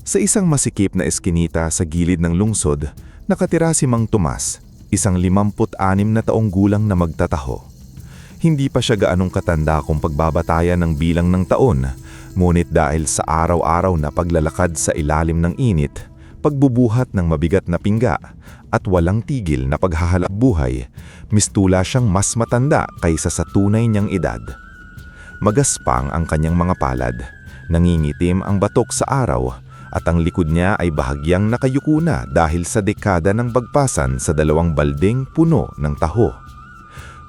Sa isang masikip na eskinita sa gilid ng lungsod, nakatira si Mang Tomas, isang 56 na taong gulang na magtataho. Hindi pa siya gaanong katanda kung pagbabatayan ng bilang ng taon, ngunit dahil sa araw-araw na paglalakad sa ilalim ng init, pagbubuhat ng mabigat na pingga, at walang tigil na paghahalap buhay, mistula siyang mas matanda kaysa sa tunay niyang edad. Magaspang ang kanyang mga palad, nangingitim ang batok sa araw, at ang likod niya ay bahagyang nakayuko na dahil sa dekada ng bagpasan sa 2 baldeng puno ng taho.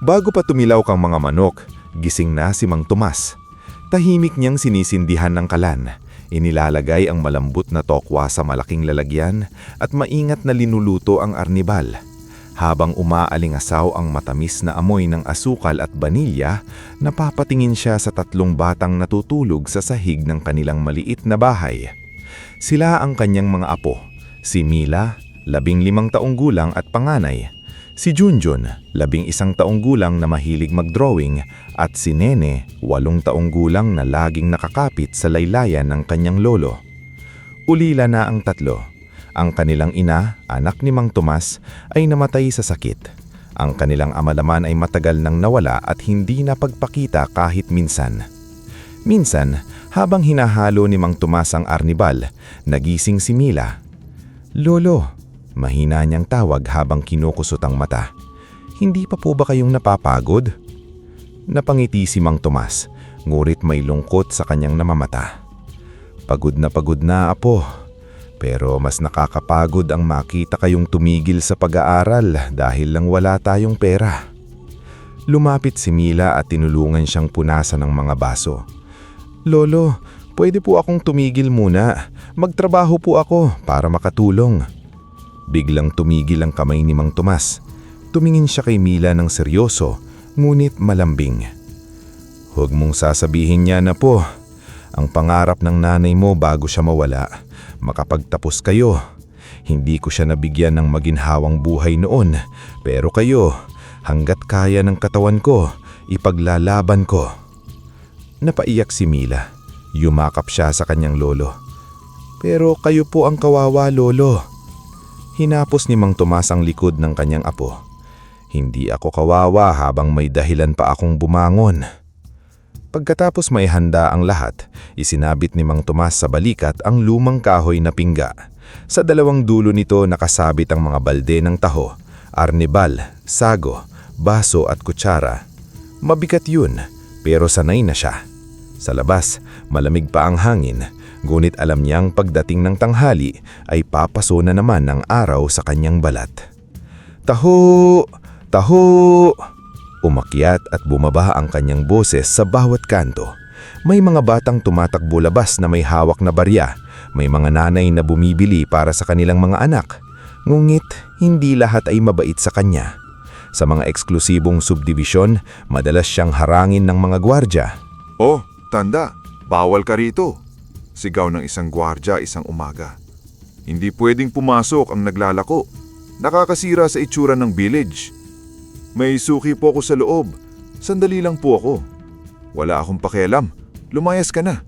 Bago pa tumilaw kang mga manok, gising na si Mang Tomas. Tahimik niyang sinisindihan ng kalan, inilalagay ang malambot na tokwa sa malaking lalagyan at maingat na linuluto ang arnibal. Habang umaalingasaw ang matamis na amoy ng asukal at banilya, napapatingin siya sa 3 batang natutulog sa sahig ng kanilang maliit na bahay. Sila ang kanyang mga apo, si Mila, 15 taong gulang at panganay, si Junjun, 11 taong gulang na mahilig mag-drawing, at si Nene, 8 taong gulang na laging nakakapit sa laylayan ng kanyang lolo. Ulila na ang 3. Ang kanilang ina, anak ni Mang Tomas, ay namatay sa sakit. Ang kanilang ama naman ay matagal nang nawala at hindi napagpakita kahit minsan. Minsan, habang hinahalo ni Mang Tomas ang arnibal, nagising si Mila. "Lolo," mahina niyang tawag habang kinukusot ang mata. "Hindi pa po ba kayong napapagod?" Napangiti si Mang Tomas, ngurit may lungkot sa kanyang namamata. Pagod na apo. Pero mas nakakapagod ang makita kayong tumigil sa pag-aaral dahil lang wala tayong pera." Lumapit si Mila at tinulungan siyang punasan ng mga baso. "Lolo, pwede po akong tumigil muna. Magtrabaho po ako para makatulong." Biglang tumigil ang kamay ni Mang Tomas. Tumingin siya kay Mila ng seryoso, ngunit malambing. "Huwag mong sasabihin niya na po. Ang pangarap ng nanay mo bago siya mawala, makapagtapos kayo. Hindi ko siya nabigyan ng maginhawang buhay noon, pero kayo, hanggat kaya ng katawan ko, ipaglalaban ko." Napaiyak si Mila. Yumakap siya sa kanyang lolo. "Pero kayo po ang kawawa, lolo." Hinapos ni Mang Tomas ang likod ng kanyang apo. "Hindi ako kawawa habang may dahilan pa akong bumangon." Pagkatapos may handa ang lahat, isinabit ni Mang Tomas sa balikat ang lumang kahoy na pingga. Sa 2 dulo nito nakasabit ang mga balde ng taho, arnibal, sago, baso at kutsara. Mabigat yun, pero sanay na siya. Sa labas, malamig pa ang hangin, ngunit alam niyang pagdating ng tanghali ay papaso na naman ang araw sa kanyang balat. "Taho! Taho!" Umakyat at bumaba ang kanyang boses sa bawat kanto. May mga batang tumatakbo labas na may hawak na barya, may mga nanay na bumibili para sa kanilang mga anak. Ngunit hindi lahat ay mabait sa kanya. Sa mga eksklusibong subdibisyon, madalas siyang harangin ng mga gwardya. "Oh, tanda, bawal ka rito," sigaw ng isang gwardya isang umaga. "Hindi pwedeng pumasok ang naglalako. Nakakasira sa itsura ng village. May suki po ako sa loob. Sandali lang po ako." "Wala akong pakialam. Lumayas ka na."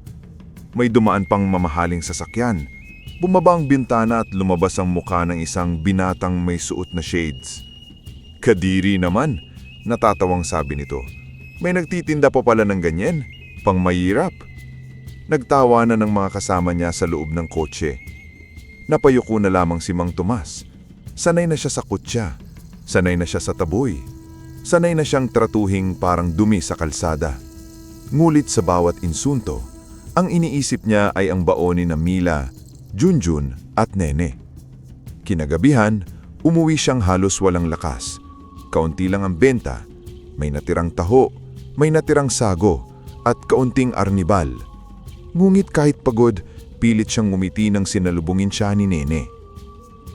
May dumaan pang mamahaling sasakyan. Bumaba ang bintana at lumabas ang mukha ng isang binatang may suot na shades. "Kadiri naman," natatawang sabi nito. "May nagtitinda pa pala ng ganyan, pang mahirap." Nagtawanan ng mga kasama niya sa loob ng kotse. Napayuko na lamang si Mang Tomas. Sanay na siya sa kutsa. Sanay na siya sa taboy. Sanay na siyang tratuhing parang dumi sa kalsada. Ngulit sa bawat insunto, ang iniisip niya ay ang baonin na Mila, Junjun at Nene. Kinagabihan, umuwi siyang halos walang lakas. Kaunti lang ang benta, may natirang taho, may natirang sago, at kaunting arnibal. Ngunit kahit pagod, pilit siyang ngumiti nang sinalubungin siya ni Nene.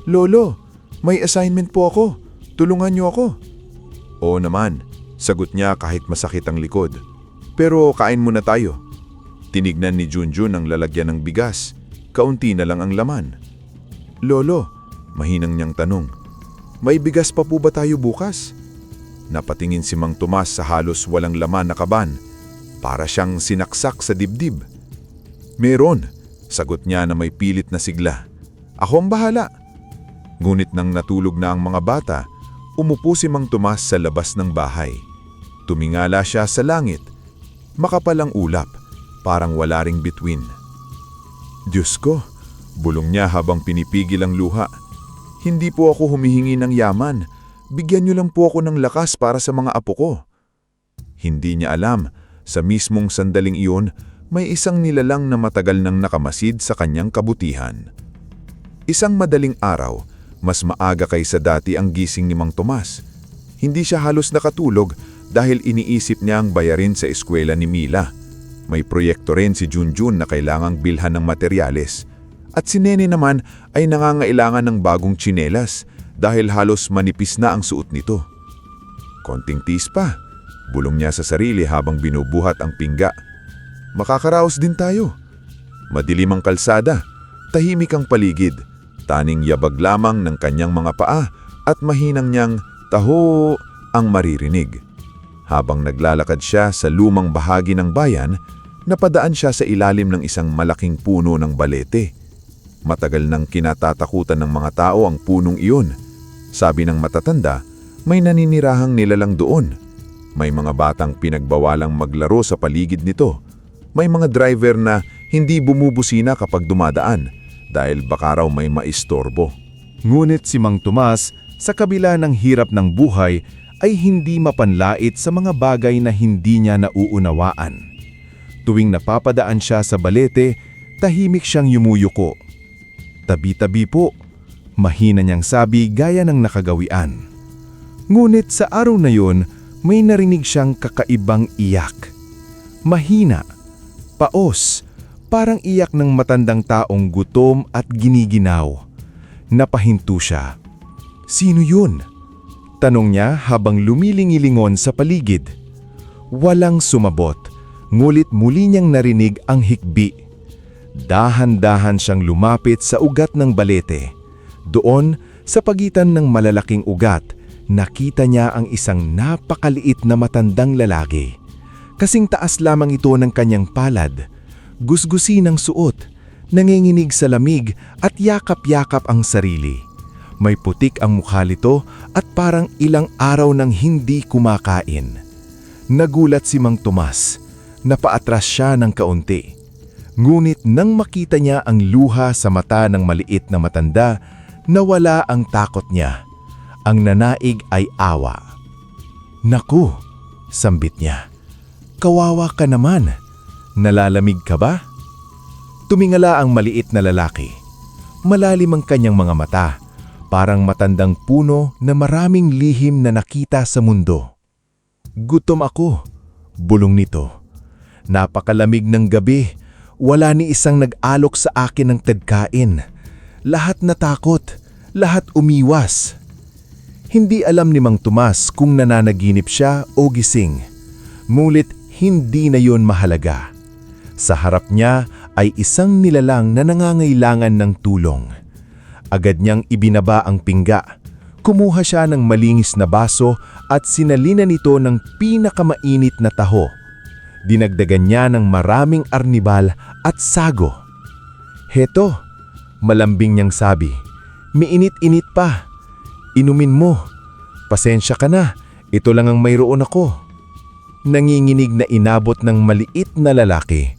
"Lolo, may assignment po ako. Tulungan niyo ako." "Oo naman," sagot niya kahit masakit ang likod. "Pero kain muna tayo." Tinignan ni Junjun ang lalagyan ng bigas. Kaunti na lang ang laman. "Lolo," mahinang niyang tanong, "may bigas pa po ba tayo bukas?" Napatingin si Mang Tomas sa halos walang laman na kaban. Para siyang sinaksak sa dibdib. "Meron," Sagot niya na may pilit na sigla. Ako ang bahala. Ngunit nang natulog na ang mga bata, umupo si Mang Tomas sa labas ng bahay. Tumingala siya sa langit. Makapal ang ulap, parang wala ring bituin. Diyos ko, bulong niya habang pinipigil ang luha. Hindi po ako humihingi ng yaman. Bigyan niyo lang po ako ng lakas para sa mga apo ko. Hindi niya alam, sa mismong sandaling iyon, may isang nilalang na matagal nang nakamasid sa kanyang kabutihan. Isang madaling araw, mas maaga kaysa dati ang gising ni Mang Tomas. Hindi siya halos nakatulog dahil iniisip niya ang bayarin sa eskwela ni Mila. May proyekto rin si Junjun na kailangang bilhan ng materyales. At si Nene naman ay nangangailangan ng bagong tsinelas dahil halos manipis na ang suot nito. Konting tiis pa, bulong niya sa sarili habang binubuhat ang pingga. Makakaraos din tayo. Madilim ang kalsada, tahimik ang paligid, taning yabag lamang ng kanyang mga paa at mahinang niyang taho ang maririnig. Habang naglalakad siya sa lumang bahagi ng bayan, napadaan siya sa ilalim ng isang malaking puno ng balete. Matagal nang kinatatakutan ng mga tao ang punong iyon. Sabi ng matatanda, may naninirahang nilalang doon. May mga batang pinagbawalang maglaro sa paligid nito. May mga driver na hindi bumubusina kapag dumadaan dahil baka raw may maistorbo. Ngunit si Mang Tomas, sa kabila ng hirap ng buhay, ay hindi mapanlait sa mga bagay na hindi niya nauunawaan. Tuwing napapadaan siya sa balete, tahimik siyang yumuyuko. Tabi-tabi po, mahina niyang sabi gaya ng nakagawian. Ngunit sa araw na yon, may narinig siyang kakaibang iyak. Mahina, paos, parang iyak ng matandang taong gutom at giniginaw. Napahinto siya. Sino yun? Tanong niya habang lumilingilingon sa paligid. Walang sumabot, ngulit muli niyang narinig ang hikbi. Dahan-dahan siyang lumapit sa ugat ng balete. Doon, sa pagitan ng malalaking ugat, nakita niya ang isang napakaliit na matandang lalaki. Kasing taas lamang ito ng kanyang palad. Gusgusi ng suot, nanginginig sa lamig at yakap-yakap ang sarili. May putik ang mukha nito at parang ilang araw nang hindi kumakain. Nagulat si Mang Tomas. Napaatras siya ng kaunti. Ngunit nang makita niya ang luha sa mata ng maliit na matanda, nawala ang takot niya. Ang nanaig ay awa. Naku, sambit niya. Kawawa ka naman. Nalalamig ka ba? Tumingala ang maliit na lalaki. Malalim ang kanyang mga mata. Parang matandang puno na maraming lihim na nakita sa mundo. Gutom ako, bulong nito. Napakalamig ng gabi, wala ni isang nag-alok sa akin ng tagkain. Lahat natakot, lahat umiwas. Hindi alam ni Mang Tomas kung nananaginip siya o gising. Ngunit hindi na yon mahalaga. Sa harap niya ay isang nilalang na nangangailangan ng tulong. Agad niyang ibinaba ang pingga. Kumuha siya ng malingis na baso at sinalina nito ng pinakamainit na taho. Dinagdagan niya ng maraming arnibal at sago. Heto, malambing niyang sabi, miinit-init pa. Inumin mo. Pasensya ka na, ito lang ang mayroon ako. Nanginginig na inabot ng maliit na lalaki.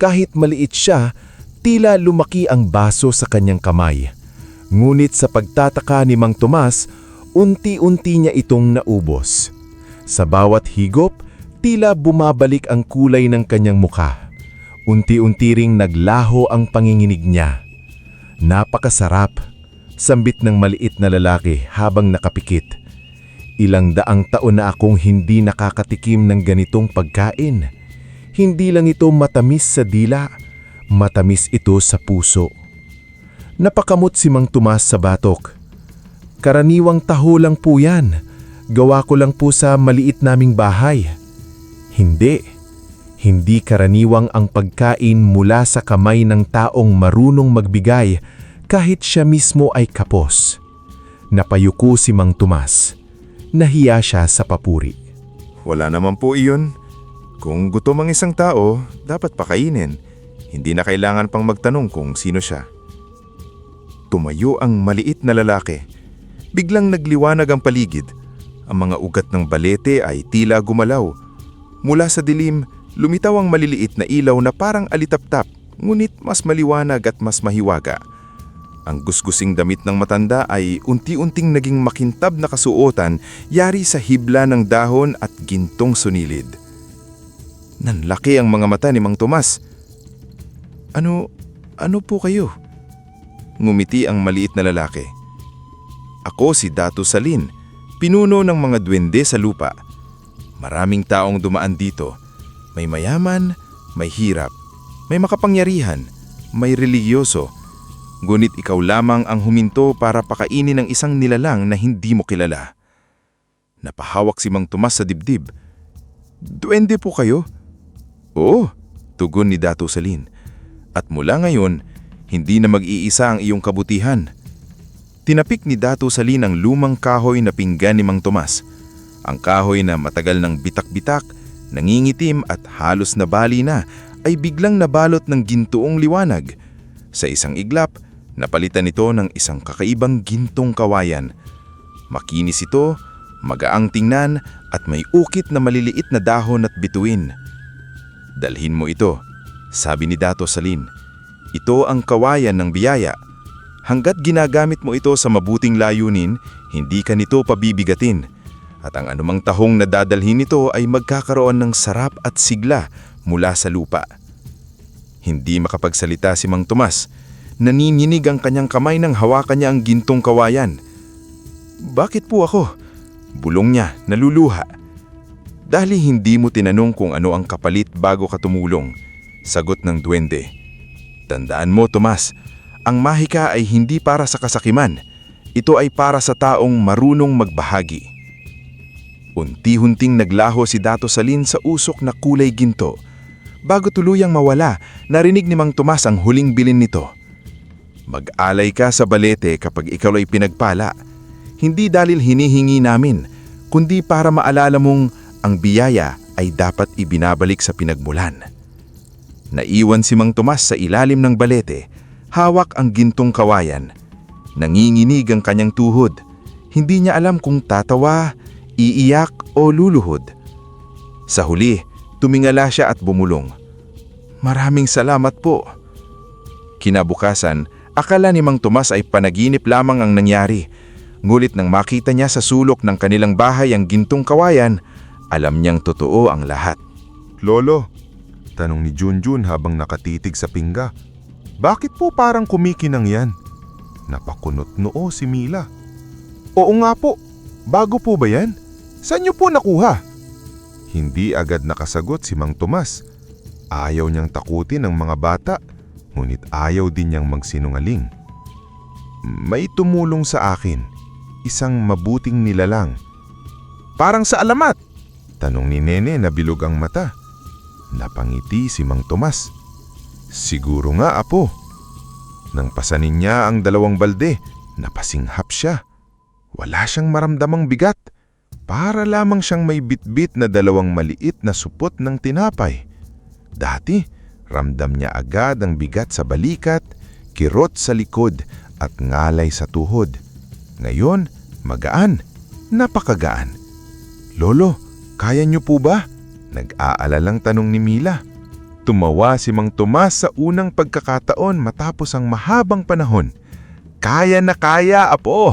Kahit maliit siya, tila lumaki ang baso sa kanyang kamay. Ngunit sa pagtataka ni Mang Tomas, unti-unti niya itong naubos. Sa bawat higop, tila bumabalik ang kulay ng kanyang mukha. Unti-unti ring naglaho ang panginginig niya. Napakasarap, sambit ng maliit na lalaki habang nakapikit. Ilang daang taon na akong hindi nakakatikim ng ganitong pagkain. Hindi lang ito matamis sa dila, matamis ito sa puso. Napakamot si Mang Tomas sa batok. Karaniwang taho lang po yan. Gawa ko lang po sa maliit naming bahay. Hindi. Hindi karaniwang ang pagkain mula sa kamay ng taong marunong magbigay kahit siya mismo ay kapos. Napayuko si Mang Tomas. Nahiya siya sa papuri. Wala naman po iyon. Kung gutom ang isang tao, dapat pakainin. Hindi na kailangan pang magtanong kung sino siya. Tumayo ang maliit na lalaki. Biglang nagliwanag ang paligid. Ang mga ugat ng balete ay tila gumalaw. Mula sa dilim, lumitaw ang maliliit na ilaw na parang alitaptap, ngunit mas maliwanag at mas mahiwaga. Ang gusgusing damit ng matanda ay unti-unting naging makintab na kasuotan, yari sa hibla ng dahon at gintong sunilid. Nanlaki ang mga mata ni Mang Tomas. Ano po kayo? Ngumiti ang maliit na lalaki. Ako si Dato Salin, pinuno ng mga duwende sa lupa. Maraming taong dumaan dito. May mayaman, may hirap, may makapangyarihan, may religyoso. Ngunit ikaw lamang ang huminto para pakainin ng isang nilalang na hindi mo kilala. Napahawak si Mang Tomas sa dibdib. Duwende po kayo? Oo, tugon ni Dato Salin. At mula ngayon, hindi na mag-iisa ang iyong kabutihan. Tinapik ni Dato Salin ang lumang kahoy na pinggan ni Mang Tomas. Ang kahoy na matagal ng bitak-bitak, nangingitim at halos nabali na ay biglang nabalot ng gintoong liwanag. Sa isang iglap, napalitan ito ng isang kakaibang gintong kawayan. Makinis ito, magaang tingnan at may ukit na maliliit na dahon at bituin. Dalhin mo ito, sabi ni Dato Salin. Ito ang kawayan ng biyaya. Hanggat ginagamit mo ito sa mabuting layunin, hindi ka nito pabibigatin. At ang anumang tahong na dadalhin nito ay magkakaroon ng sarap at sigla mula sa lupa. Hindi makapagsalita si Mang Tomas. Nanininig ang kanyang kamay nang hawakan niya ang gintong kawayan. Bakit po ako? Bulong niya, naluluha. Dahil hindi mo tinanong kung ano ang kapalit bago ka tumulong. Sagot ng duwende. Tandaan mo, Tomas, ang mahika ay hindi para sa kasakiman. Ito ay para sa taong marunong magbahagi. Unti-hunting naglaho si Dato Salin sa usok na kulay ginto. Bago tuluyang mawala, narinig ni Mang Tomas ang huling bilin nito. Mag-alay ka sa balete kapag ikaw ay pinagpala. Hindi dahil hinihingi namin, kundi para maalala mong ang biyaya ay dapat ibinabalik sa pinagmulan. Naiwan si Mang Tomas sa ilalim ng balete, hawak ang gintong kawayan. Nanginginig ang kanyang tuhod. Hindi niya alam kung tatawa, iiyak o luluhod. Sa huli, tumingala siya at bumulong. Maraming salamat po. Kinabukasan, akala ni Mang Tomas ay panaginip lamang ang nangyari. Ngulit nang makita niya sa sulok ng kanilang bahay ang gintong kawayan, alam niyang totoo ang lahat. Lolo, tanong ni Junjun habang nakatitig sa pingga. Bakit po parang kumikinang yan? Napakunot noo si Mila. Oo nga po, bago po ba yan? Saan niyo po nakuha? Hindi agad nakasagot si Mang Tomas. Ayaw niyang takutin ang mga bata, ngunit ayaw din niyang magsinungaling. May tumulong sa akin, isang mabuting nilalang. Parang sa alamat? Tanong ni Nene na bilog ang mata. Napangiti si Mang Tomas. Siguro nga, apo. Nang pasanin niya ang 2 balde, napasinghap siya. Wala siyang maramdamang bigat. Para lamang siyang may bitbit na 2 maliit na supot ng tinapay. Dati, ramdam niya agad ang bigat sa balikat, kirot sa likod at ngalay sa tuhod. Ngayon, magaan, napakagaan. Lolo, kaya niyo po ba? Nag-aalalang tanong ni Mila. Tumawa si Mang Tomas sa unang pagkakataon matapos ang mahabang panahon. Kaya na kaya, apo!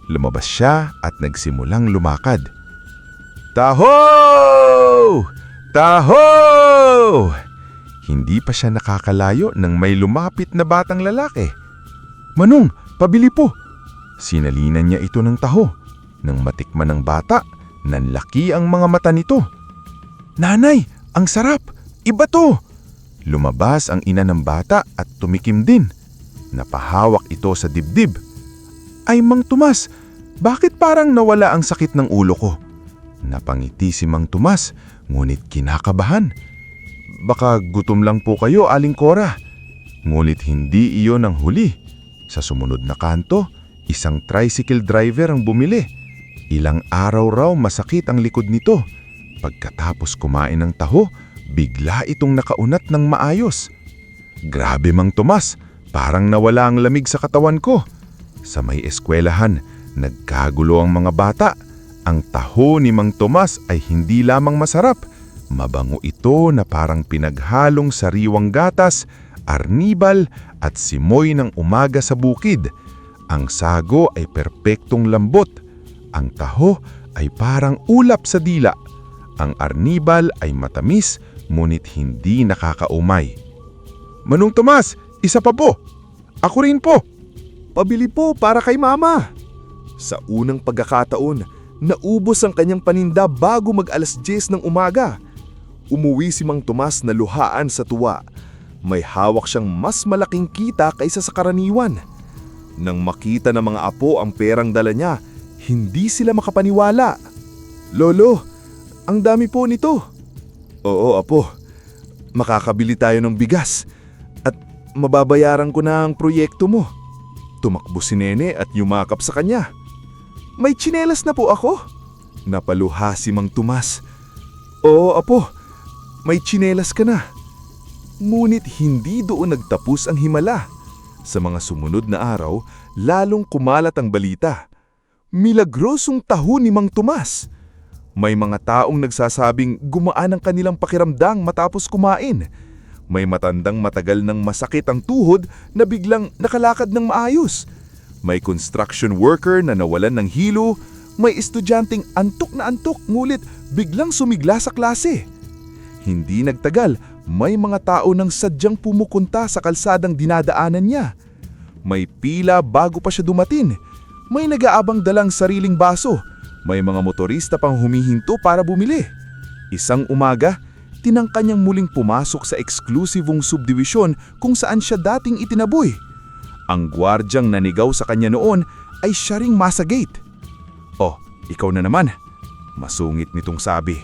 Lumabas siya at nagsimulang lumakad. Taho! Taho! Hindi pa siya nakakalayo nang may lumapit na batang lalaki. Manong, pabili po! Sinalinan niya ito ng taho. Nang matikman ng bata, nanlaki ang mga mata nito. Nanay, ang sarap! Iba to! Lumabas ang ina ng bata at tumikim din. Napahawak ito sa dibdib. Ay, Mang Tomas, bakit parang nawala ang sakit ng ulo ko? Napangiti si Mang Tomas, ngunit kinakabahan. Baka gutom lang po kayo, Aling Cora. Ngunit hindi iyon ang huli. Sa sumunod na kanto, isang tricycle driver ang bumili. Ilang araw raw masakit ang likod nito. Pagkatapos kumain ng taho, bigla itong nakaunat ng maayos. Grabe Mang Tomas, parang nawala ang lamig sa katawan ko. Sa may eskwelahan, nagkagulo ang mga bata. Ang taho ni Mang Tomas ay hindi lamang masarap. Mabango ito na parang pinaghalong sariwang gatas, arnibal at simoy ng umaga sa bukid. Ang sago ay perpektong lambot. Ang taho ay parang ulap sa dila. Ang arnibal ay matamis ngunit hindi nakakaumay. Manong Tomas, isa pa po. Ako rin po. Pabili po para kay mama. Sa unang pagkakataon, naubos ang kanyang paninda bago mag-alas 10 ng umaga. Umuwi si Mang Tomas na luhaan sa tuwa. May hawak siyang mas malaking kita kaysa sa karaniwan. Nang makita ng mga apo ang perang dala niya, hindi sila makapaniwala. Lolo, ang dami po nito. Oo, apo. Makakabili tayo ng bigas at mababayaran ko na ang proyekto mo. Tumakbo si Nene at yumakap sa kanya. May tsinelas na po ako? Napaluha si Mang Tomas. Oo, apo. May tsinelas ka na. Ngunit hindi doon nagtapos ang himala. Sa mga sumunod na araw, lalong kumalat ang balita. Milagrosong taho ni Mang Tomas. May mga taong nagsasabing gumaan ang kanilang pakiramdam matapos kumain. May matandang matagal nang masakit ang tuhod na biglang nakalakad ng maayos. May construction worker na nawalan ng hilo. May estudyanteng antok na antok ngulit biglang sumigla sa klase. Hindi nagtagal, may mga tao nang sadyang pumupunta sa kalsadang dinadaanan niya. May pila bago pa siya dumating. May nag-aabang dalang sariling baso. May mga motorista pang humihinto para bumili. Isang umaga, tinangka niyang muling pumasok sa eksklusibong subdiwisyon kung saan siya dating itinaboy. Ang gwardyang nanigaw sa kanya noon ay siya ring masa gate. "Oh, ikaw na naman," masungit nitong sabi.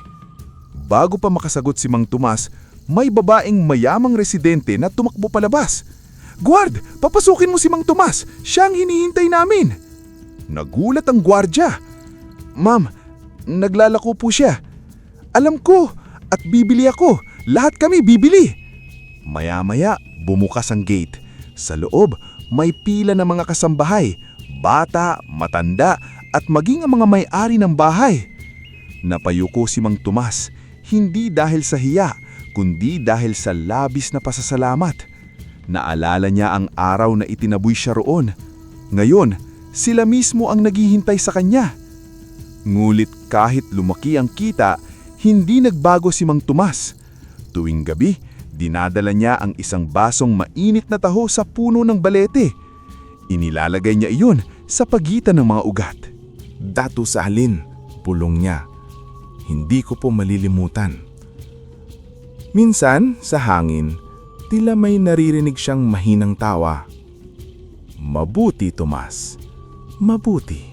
Bago pa makasagot si Mang Tomas, may babaeng mayamang residente na tumakbo palabas. "Guard, papasukin mo si Mang Tomas, siya ang hinihintay namin." Nagulat ang gwardya. "Ma'am, naglalako po siya." "Alam ko, at bibili ako. Lahat kami bibili." Maya-maya, bumukas ang gate. Sa loob, may pila ng mga kasambahay, bata, matanda, at maging ang mga may-ari ng bahay. Napayuko si Mang Tomas, hindi dahil sa hiya, kundi dahil sa labis na pasasalamat. Naalala niya ang araw na itinaboy siya roon. Ngayon, sila mismo ang naghihintay sa kanya. Ngulit kahit lumaki ang kita, hindi nagbago si Mang Tomas. Tuwing gabi, dinadala niya ang isang basong mainit na taho sa puno ng balete. Inilalagay niya iyon sa pagitan ng mga ugat. "Dato sa halin," pulong niya. "Hindi ko po malilimutan." Minsan, sa hangin, tila may naririnig siyang mahinang tawa. "Mabuti, Tomas. Mabuti."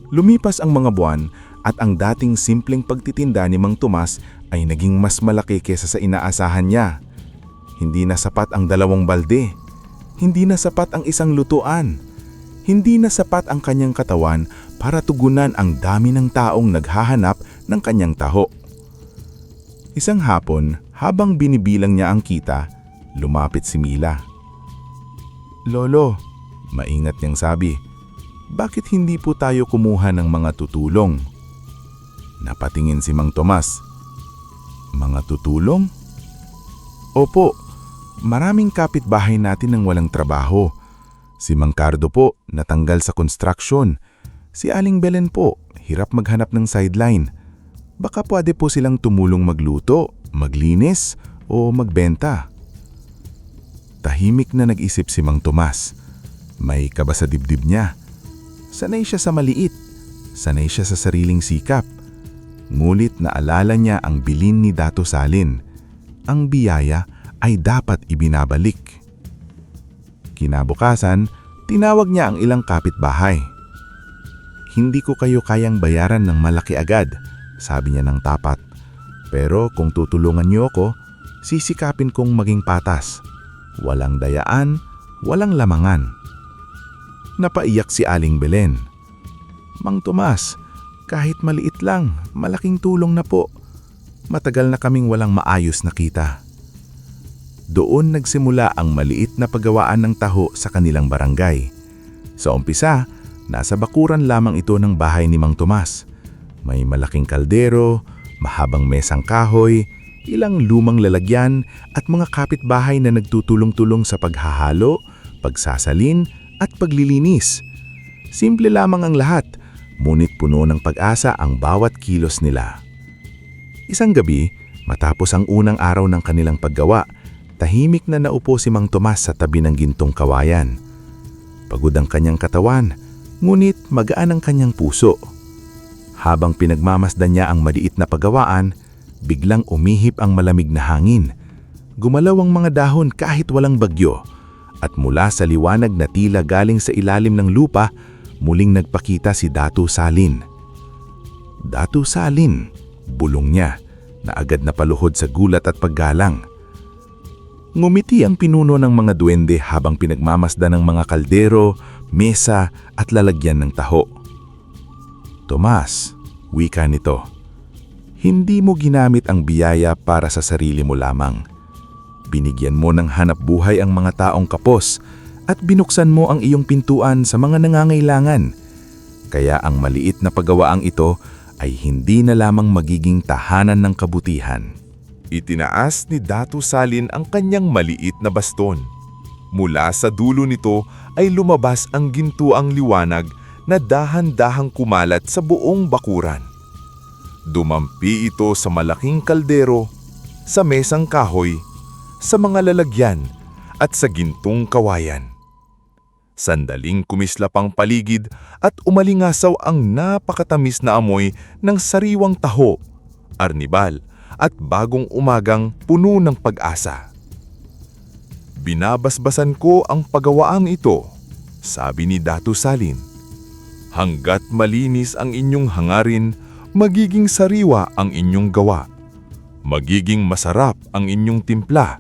Lumipas ang mga buwan at ang dating simpleng pagtitinda ni Mang Tomas ay naging mas malaki kesa sa inaasahan niya. Hindi na sapat ang 2 balde. Hindi na sapat ang isang lutuan. Hindi na sapat ang kanyang katawan para tugunan ang dami ng taong naghahanap ng kanyang taho. Isang hapon, habang binibilang niya ang kita, lumapit si Mila. "Lolo," maingat niyang sabi, "bakit hindi po tayo kumuha ng mga tutulong?" Napatingin si Mang Tomas. "Mga tutulong?" "Opo, maraming kapitbahay natin ang walang trabaho. Si Mang Cardo po, natanggal sa construction. Si Aling Belen po, hirap maghanap ng sideline. Baka pwede po silang tumulong magluto, maglinis, o magbenta." Tahimik na nag-isip si Mang Tomas. May kaba sa dibdib niya. Sanay siya sa maliit. Sanay siya sa sariling sikap. Ngulit naalala niya ang bilin ni Dato Salin. Ang biyaya ay dapat ibinabalik. Kinabukasan, tinawag niya ang ilang kapitbahay. "Hindi ko kayo kayang bayaran ng malaki agad," sabi niya ng tapat. "Pero kung tutulungan niyo ako, sisikapin kong maging patas. Walang dayaan, walang lamangan." Napaiyak si Aling Belen. "Mang Tomas, kahit maliit lang, malaking tulong na po. Matagal na kaming walang maayos na kita." Doon nagsimula ang maliit na paggawaan ng taho sa kanilang barangay. Sa umpisa, nasa bakuran lamang ito ng bahay ni Mang Tomas. May malaking kaldero, mahabang mesang kahoy, ilang lumang lalagyan at mga kapitbahay na nagtutulong-tulong sa paghahalo, pagsasalin at paglilinis. Simple lamang ang lahat, ngunit puno ng pag-asa ang bawat kilos nila. Isang gabi, matapos ang unang araw ng kanilang paggawa, tahimik na naupo si Mang Tomas sa tabi ng gintong kawayan. Pagod ang kanyang katawan, ngunit magaan ang kanyang puso. Habang pinagmamasdan niya ang maliit na paggawaan, biglang umihip ang malamig na hangin. Gumalaw ang mga dahon kahit walang bagyo, at mula sa liwanag na tila galing sa ilalim ng lupa, muling nagpakita si Datu Salin. Datu Salin, bulong niya, na agad na paluhod sa gulat at paggalang. Ngumiti ang pinuno ng mga duwende habang pinagmamasdan ng mga kaldero, mesa at lalagyan ng taho. Tomas, wika nito, hindi mo ginamit ang biyaya para sa sarili mo lamang. Binigyan mo ng hanap buhay ang mga taong kapos at binuksan mo ang iyong pintuan sa mga nangangailangan. Kaya ang maliit na paggawaang ito ay hindi na lamang magiging tahanan ng kabutihan. Itinaas ni Datu Salin ang kanyang maliit na baston. Mula sa dulo nito ay lumabas ang gintuang liwanag na dahan-dahang kumalat sa buong bakuran. Dumampi ito sa malaking kaldero, sa mesang kahoy, sa mga lalagyan at sa gintong kawayan. Sandaling kumislap ang paligid at umalingasaw ang napakatamis na amoy ng sariwang taho, arnibal at bagong umagang puno ng pag-asa. Binabasbasan ko ang paggawaang ito, sabi ni Datu Salin. Hanggat malinis ang inyong hangarin, magiging sariwa ang inyong gawa. Magiging masarap ang inyong timpla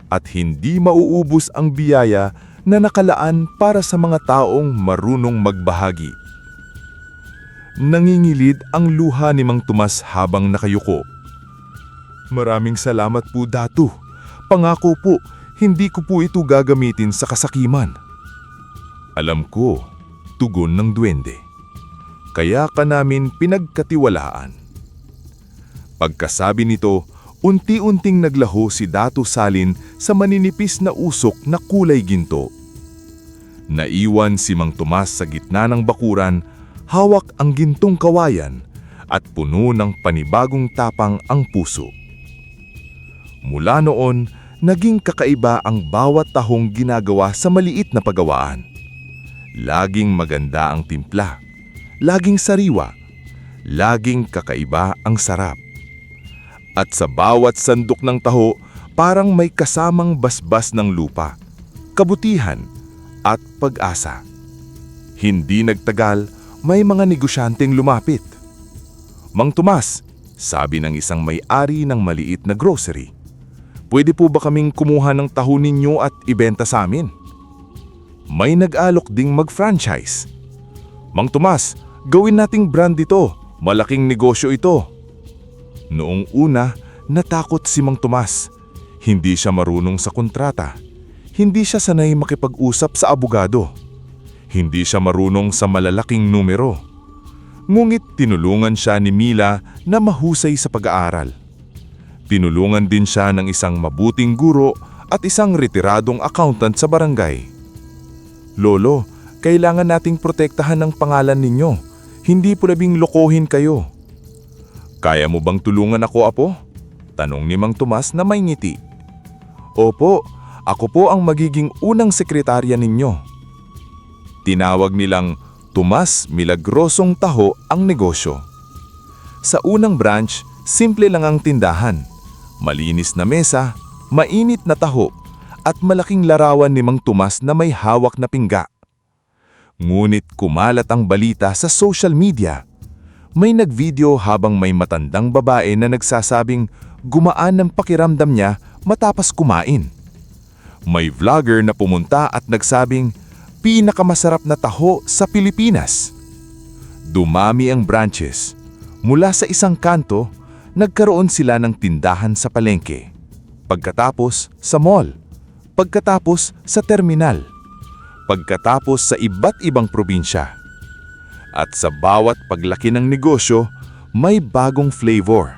at hindi mauubos ang biyaya na nakalaan para sa mga taong marunong magbahagi. Nangingilid ang luha ni Mang Tomas habang nakayuko. Maraming salamat po, Datu. Pangako po, hindi ko po ito gagamitin sa kasakiman. Alam ko, tugon ng duwende. Kaya ka namin pinagkatiwalaan. Pagkasabi nito, unti-unting naglaho si Datu Salin sa maninipis na usok na kulay ginto. Naiwan si Mang Tomas sa gitna ng bakuran, hawak ang gintong kawayan at puno ng panibagong tapang ang puso. Mula noon, naging kakaiba ang bawat tahong ginagawa sa maliit na paggawaan. Laging maganda ang timpla, laging sariwa, laging kakaiba ang sarap. At sa bawat sandok ng taho, parang may kasamang basbas ng lupa, kabutihan at pag-asa. Hindi nagtagal, may mga negosyanteng lumapit. Mang Tomas, sabi ng isang may-ari ng maliit na grocery, pwede po ba kaming kumuha ng taho ninyo at ibenta sa amin? May nag-alok ding mag-franchise. Mang Tomas, gawin nating brand ito. Malaking negosyo ito. Noong una, natakot si Mang Tomas. Hindi siya marunong sa kontrata. Hindi siya sanay makipag-usap sa abogado. Hindi siya marunong sa malalaking numero. Ngunit tinulungan siya ni Mila na mahusay sa pag-aaral. Tinulungan din siya ng isang mabuting guro at isang retiradong accountant sa barangay. Lolo, kailangan nating protektahan ang pangalan ninyo. Hindi po labing lokohin kayo. Kaya mo bang tulungan ako, Apo? Tanong ni Mang Tomas na may ngiti. Opo, ako po ang magiging unang sekretarya ninyo. Tinawag nilang Tomas Milagrosong Taho ang negosyo. Sa unang branch, simple lang ang tindahan. Malinis na mesa, mainit na taho, at malaking larawan ni Mang Tomas na may hawak na pingga. Ngunit kumalat ang balita sa social media. May nagvideo habang may matandang babae na nagsasabing gumaan ng pakiramdam niya matapos kumain. May vlogger na pumunta at nagsabing pinakamasarap na taho sa Pilipinas. Dumami ang branches. Mula sa isang kanto, nagkaroon sila ng tindahan sa palengke. Pagkatapos sa mall. Pagkatapos sa terminal. Pagkatapos sa iba't ibang probinsya. At sa bawat paglaki ng negosyo, may bagong flavor.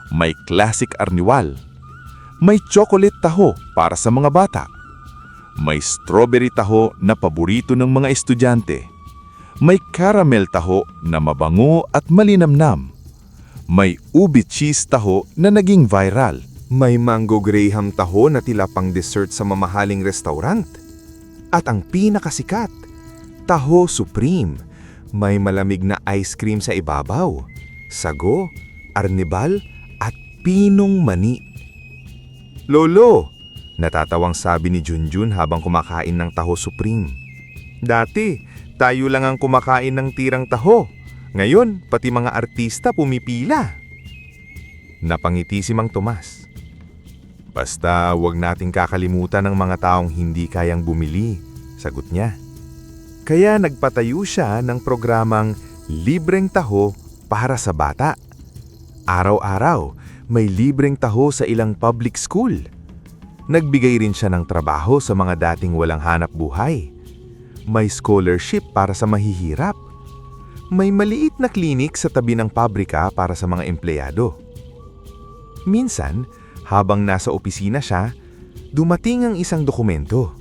May classic arniwal. May chocolate taho para sa mga bata. May strawberry taho na paborito ng mga estudyante. May caramel taho na mabango at malinamnam. May ube cheese taho na naging viral. May mango graham taho na tila pang dessert sa mamahaling restaurant. At ang pinakasikat, taho supreme. May malamig na ice cream sa ibabaw, sago, arnibal, at pinong mani. Lolo, natatawang sabi ni Junjun habang kumakain ng taho supreme. Dati, tayo lang ang kumakain ng tirang taho. Ngayon, pati mga artista pumipila. Napangiti si Mang Tomas. Basta wag nating kakalimutan ng mga taong hindi kayang bumili, sagot niya. Kaya nagpatayo siya ng programang Libreng Taho para sa bata. Araw-araw, may libreng taho sa ilang public school. Nagbigay rin siya ng trabaho sa mga dating walang hanap buhay. May scholarship para sa mahihirap. May maliit na klinik sa tabi ng pabrika para sa mga empleyado. Minsan, habang nasa opisina siya, dumating ang isang dokumento.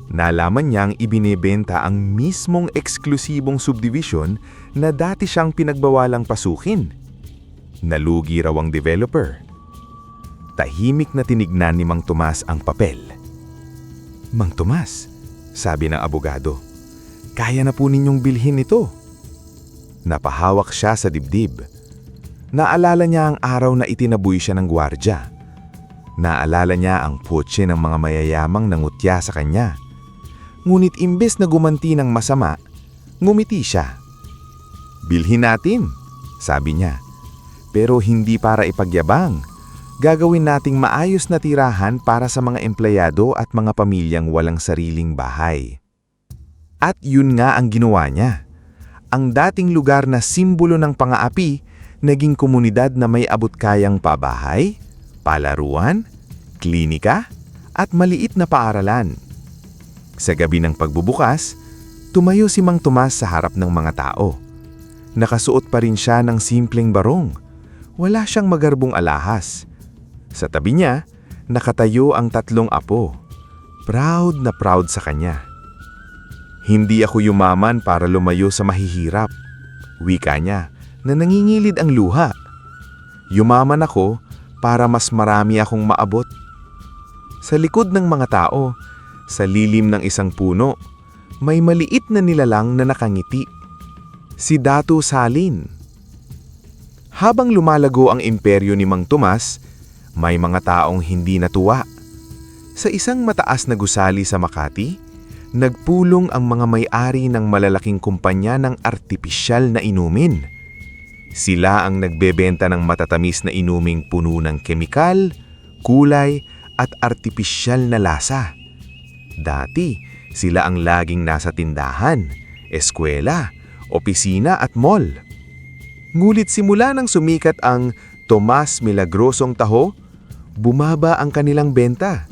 Nalaman niyang ibinebenta ang mismong eksklusibong subdivision na dati siyang pinagbawalang pasukin. Nalugi raw ang developer. Tahimik na tinignan ni Mang Tomas ang papel. Mang Tomas, sabi ng abogado, kaya na po ninyong bilhin ito. Napahawak siya sa dibdib. Naalala niya ang araw na itinaboy siya ng gwardya. Naalala niya ang putse ng mga mayayamang nangutya sa kanya. Ngunit imbes na gumanti ng masama, ngumiti siya. Bilhin natin, sabi niya. Pero hindi para ipagyabang. Gagawin nating maayos na tirahan para sa mga empleyado at mga pamilyang walang sariling bahay. At yun nga ang ginawa niya. Ang dating lugar na simbolo ng pang-aapi, naging komunidad na may abot-kayang pabahay, palaruan, klinika, at maliit na paaralan. Sa gabi ng pagbubukas, tumayo si Mang Tomas sa harap ng mga tao. Nakasuot pa rin siya ng simpleng barong. Wala siyang magarbong alahas. Sa tabi niya, nakatayo ang 3 apo. Proud na proud sa kanya. Hindi ako yumaman para lumayo sa mahihirap. Wika niya na nangingilid ang luha. Yumaman ako para mas marami akong maabot. Sa likod ng mga tao, sa lilim ng isang puno, may maliit na nilalang na nakangiti. Si Datu Salin. Habang lumalago ang imperyo ni Mang Tomas, may mga taong hindi natuwa. Sa isang mataas na gusali sa Makati, nagpulong ang mga may-ari ng malalaking kumpanya ng artipisyal na inumin. Sila ang nagbebenta ng matatamis na inuming puno ng kemikal, kulay at artipisyal na lasa. Dati, sila ang laging nasa tindahan, eskwela, opisina at mall. Ngulit simula nang sumikat ang Tomas Milagrosong Taho, bumaba ang kanilang benta.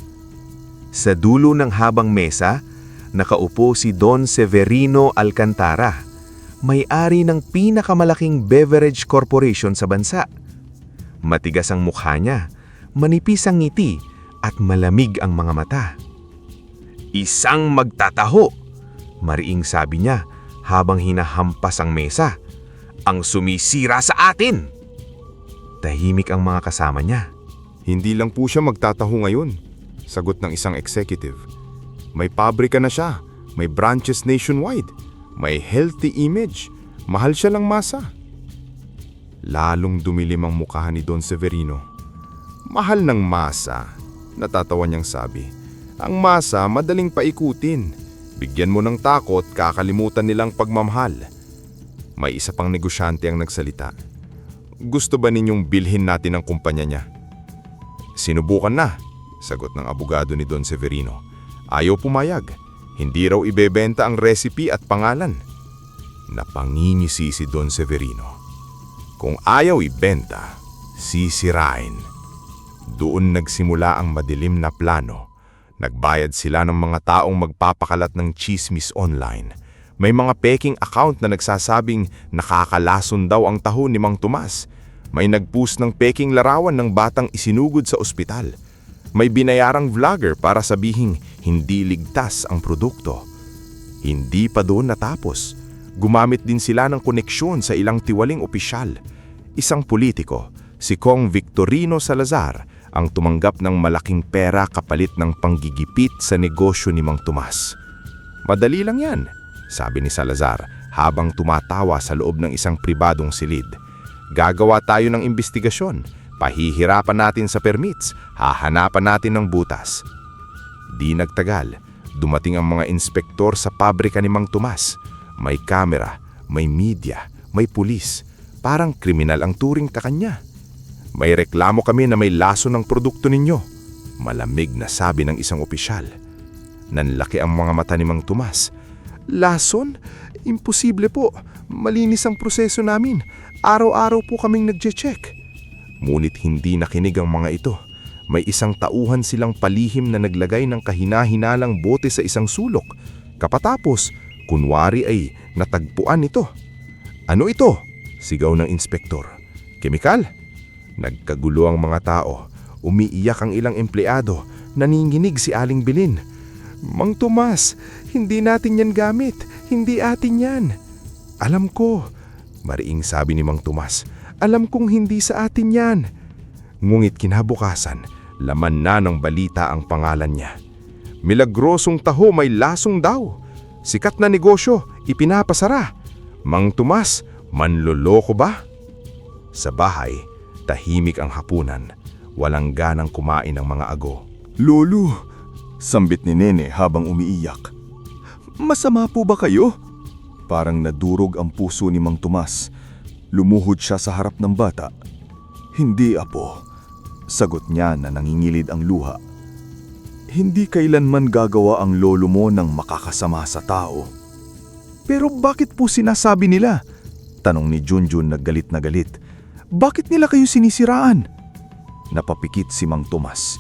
Sa dulo ng habang mesa, nakaupo si Don Severino Alcantara, may-ari ng pinakamalaking beverage corporation sa bansa. Matigas ang mukha niya, manipis ang ngiti at malamig ang mga mata. Isang magtataho, mariing sabi niya habang hinahampas ang mesa. Ang sumisira sa atin! Tahimik ang mga kasama niya. Hindi lang po siya magtataho ngayon, sagot ng isang executive. May pabrika na siya, may branches nationwide, may healthy image, mahal siya lang masa. Lalong dumilim ang mukha ni Don Severino. Mahal ng masa, natatawa niyang sabi. Ang masa madaling paikutin. Bigyan mo ng takot, kakalimutan nilang pagmamahal. May isa pang negosyante ang nagsalita. Gusto ba ninyong bilhin natin ang kumpanya niya? Sinubukan na, sagot ng abogado ni Don Severino. Ayaw pumayag. Hindi raw ibebenta ang recipe at pangalan. Napangingisi si Don Severino. Kung ayaw ibenta, sisirain. Doon nagsimula ang madilim na plano. Nagbayad sila ng mga taong magpapakalat ng chismis online. May mga peking account na nagsasabing nakakalason daw ang taho ni Mang Tomas. May nagpost ng peking larawan ng batang isinugod sa ospital. May binayarang vlogger para sabihing hindi ligtas ang produkto. Hindi pa doon natapos. Gumamit din sila ng koneksyon sa ilang tiwaling opisyal. Isang politiko, si Kong Victorino Salazar, ang tumanggap ng malaking pera kapalit ng panggigipit sa negosyo ni Mang Tomas. Madali lang yan, sabi ni Salazar habang tumatawa sa loob ng isang pribadong silid. Gagawa tayo ng investigasyon, pahihirapan natin sa permits, hahanapan natin ng butas. Di nagtagal, dumating ang mga inspektor sa pabrika ni Mang Tomas. May kamera, may media, may pulis. Parang kriminal ang turing ka kanya. May reklamo kami na may laso ng produkto ninyo. Malamig na sabi ng isang opisyal. Nanlaki ang mga mata ni Mang Tomas. Lason? Imposible po. Malinis ang proseso namin. Araw-araw po kaming nagche-check. Ngunit hindi nakinig ang mga ito. May isang tauhan silang palihim na naglagay ng kahina-hinalang bote sa isang sulok. Kapatapos, kunwari ay natagpuan ito. Ano ito? Sigaw ng inspektor. Kemikal? Nagkagulo ang mga tao. Umiiyak ang ilang empleyado. Naninginig si Aling Bilin. Mang Tomas, hindi natin yan gamit. Hindi atin yan. Alam ko, mariing sabi ni Mang Tomas. Alam kong hindi sa atin yan. Ngunit kinabukasan, laman na ng balita ang pangalan niya. Milagrosong taho may lasong daw. Sikat na negosyo, ipinapasara. Mang Tomas, manloloko ba? Sa bahay, tahimik ang hapunan. Walang ganang kumain ang mga ago. Lolo, sambit ni Nene habang umiiyak. Masama po ba kayo? Parang nadurog ang puso ni Mang Tomas. Lumuhod siya sa harap ng bata. Hindi, apo. Sagot niya na nangingilid ang luha. Hindi kailanman gagawa ang lolo mo ng makakasama sa tao. Pero bakit po sinasabi nila? Tanong ni Junjun na galit na galit. Bakit nila kayo sinisiraan? Napapikit si Mang Tomas.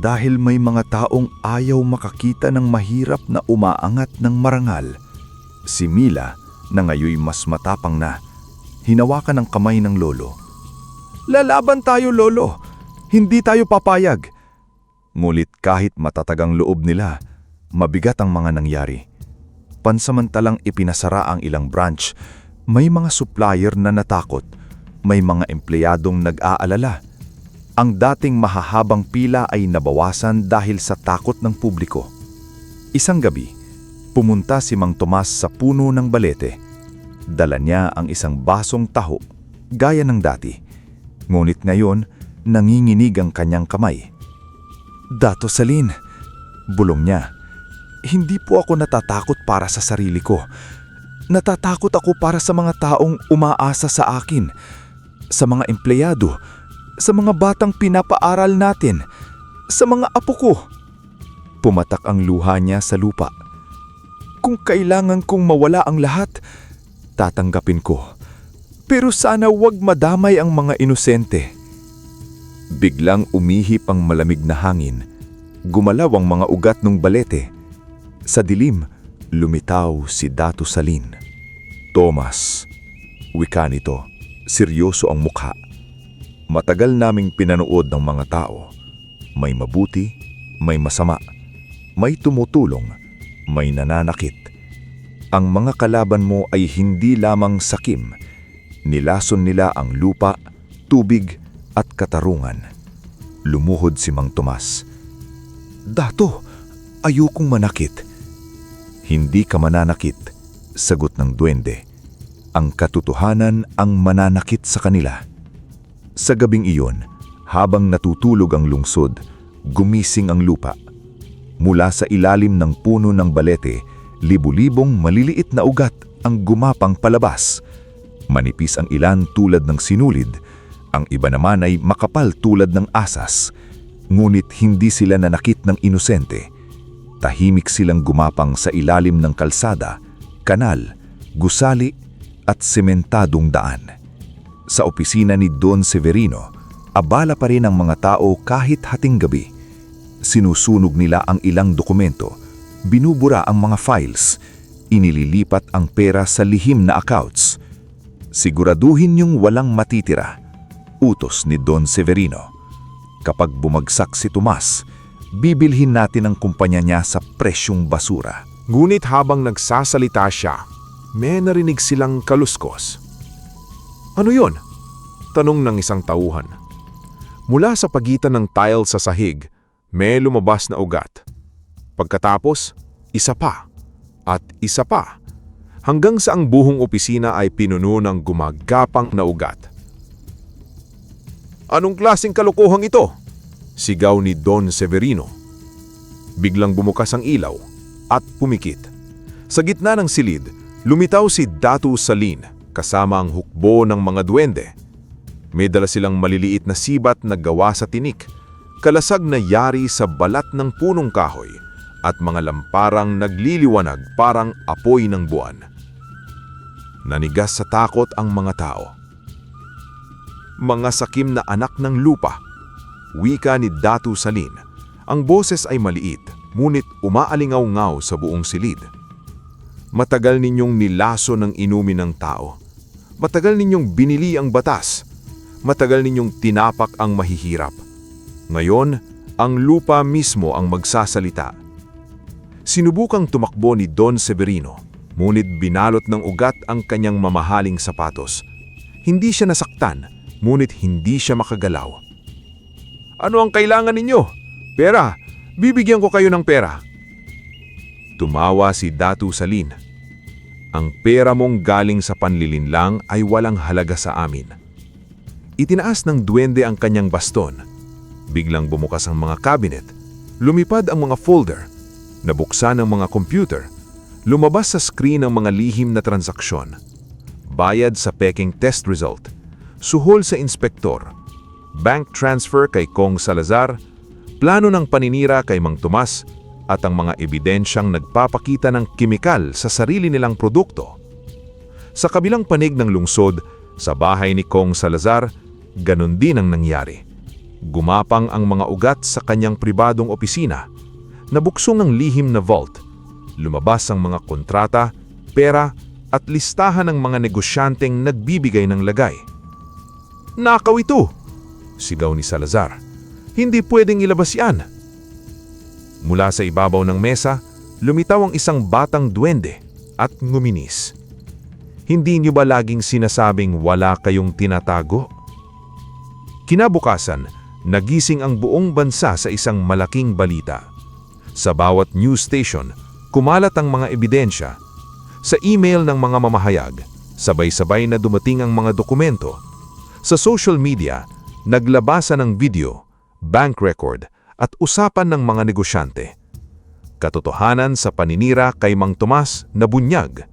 Dahil may mga taong ayaw makakita ng mahirap na umaangat ng marangal. Si Mila, na ngayoy mas matapang na, hinawakan ang kamay ng lolo. Lalaban tayo, lolo. Hindi tayo papayag. Ngulit kahit matatagang loob nila, mabigat ang mga nangyari. Pansamantalang ipinasara ang ilang branch, may mga supplier na natakot, may mga empleyadong nag-aalala. Ang dating mahahabang pila ay nabawasan dahil sa takot ng publiko. Isang gabi, pumunta si Mang Tomas sa puno ng balete. Dala niya ang isang basong taho, gaya ng dati. Ngunit ngayon, nanginginig ang kanyang kamay. Dato Salin, bulong niya. Hindi po ako natatakot para sa sarili ko. Natatakot ako para sa mga taong umaasa sa akin, sa mga empleyado, sa mga batang pinapaaral natin, sa mga apo ko. Pumatak ang luha niya sa lupa. Kung kailangan kong mawala ang lahat, tatanggapin ko. Pero sana wag madamay ang mga inosente. Biglang umihip ang malamig na hangin. Gumalaw ang mga ugat ng balete. Sa dilim, lumitaw si Dato Salin. Thomas, wika nito, seryoso ang mukha. Matagal naming pinanood ng mga tao. May mabuti, may masama. May tumutulong, may nananakit. Ang mga kalaban mo ay hindi lamang sakim. Nilason nila ang lupa, tubig at katarungan. Lumuhod si Mang Tomas. Dato, ayokong manakit. Hindi ka mananakit, sagot ng duwende. Ang katotohanan ang mananakit sa kanila. Sa gabing iyon, habang natutulog ang lungsod, gumising ang lupa. Mula sa ilalim ng puno ng balete, libu-libong maliliit na ugat ang gumapang palabas. Manipis ang ilan tulad ng sinulid, ang iba naman ay makapal tulad ng asas. Ngunit hindi sila nanakit ng inosente. Tahimik silang gumapang sa ilalim ng kalsada, kanal, gusali at sementadong daan. Sa opisina ni Don Severino, Abala pa rin ang mga tao kahit hating gabi. Sinusunog nila ang ilang dokumento, binubura ang mga files, inililipat ang pera sa lihim na accounts. Siguraduhin niyong walang matitira. Utos ni Don Severino. Kapag bumagsak si Tomas, bibilhin natin ang kumpanya niya sa presyong basura. Ngunit habang nagsasalita siya, may narinig silang kaluskos. Ano yon? Tanong ng isang tauhan. Mula sa pagitan ng tile sa sahig, may lumabas na ugat. Pagkatapos, isa pa at isa pa, hanggang sa ang buhong opisina ay pinuno ng gumagapang na ugat. Anong klaseng kalokohang ito? Sigaw ni Don Severino. Biglang bumukas ang ilaw at pumikit. Sa gitna ng silid, lumitaw si Datu Salin kasama ang hukbo ng mga duwende. May dala silang maliliit na sibat na gawa sa tinik, kalasag na yari sa balat ng punong kahoy at mga lamparang nagliliwanag parang apoy ng buwan. Nanigas sa takot ang mga tao. Mga sakim na anak ng lupa, wika ni Datu Salin. Ang boses ay maliit, ngunit umaalingaw-ngaw sa buong silid. Matagal ninyong nilaso ng inumin ng tao. Matagal ninyong binili ang batas. Matagal ninyong tinapak ang mahihirap. Ngayon, ang lupa mismo ang magsasalita. Sinubukang tumakbo ni Don Severino, ngunit binalot ng ugat ang kanyang mamahaling sapatos. Hindi siya nasaktan, ngunit hindi siya makagalaw. Ano ang kailangan ninyo? Pera. Bibigyan ko kayo ng pera. Tumawa si Datu Salin. Ang pera mong galing sa panlilinlang ay walang halaga sa amin. Itinaas ng duwende ang kanyang baston. Biglang bumukas ang mga cabinet. Lumipad ang mga folder. Nabuksan ang mga computer. Lumabas sa screen ang mga lihim na transaksyon. Bayad sa peking test result. Suhol sa inspektor. Bank transfer kay Kong Salazar. Plano ng paninira kay Mang Tomas. At ang mga ebidensyang nagpapakita ng kimikal sa sarili nilang produkto. Sa kabilang panig ng lungsod, sa bahay ni Kong Salazar, ganun din ang nangyari. Gumapang ang mga ugat sa kanyang pribadong opisina. Nabuksong ang lihim na vault. Lumabas ang mga kontrata, pera at listahan ng mga negosyanteng nagbibigay ng lagay. Nakaw ito! Sigaw ni Salazar. Hindi pwedeng ilabas yan. Mula sa ibabaw ng mesa, lumitaw ang isang batang duwende at nguminis. Hindi niyo ba laging sinasabing wala kayong tinatago? Kinabukasan, nagising ang buong bansa sa isang malaking balita. Sa bawat news station, kumalat ang mga ebidensya. Sa email ng mga mamahayag, sabay-sabay na dumating ang mga dokumento. Sa social media, naglabasan ng video, bank record at usapan ng mga negosyante. Katotohanan sa paninira kay Mang Tomas na bunyag.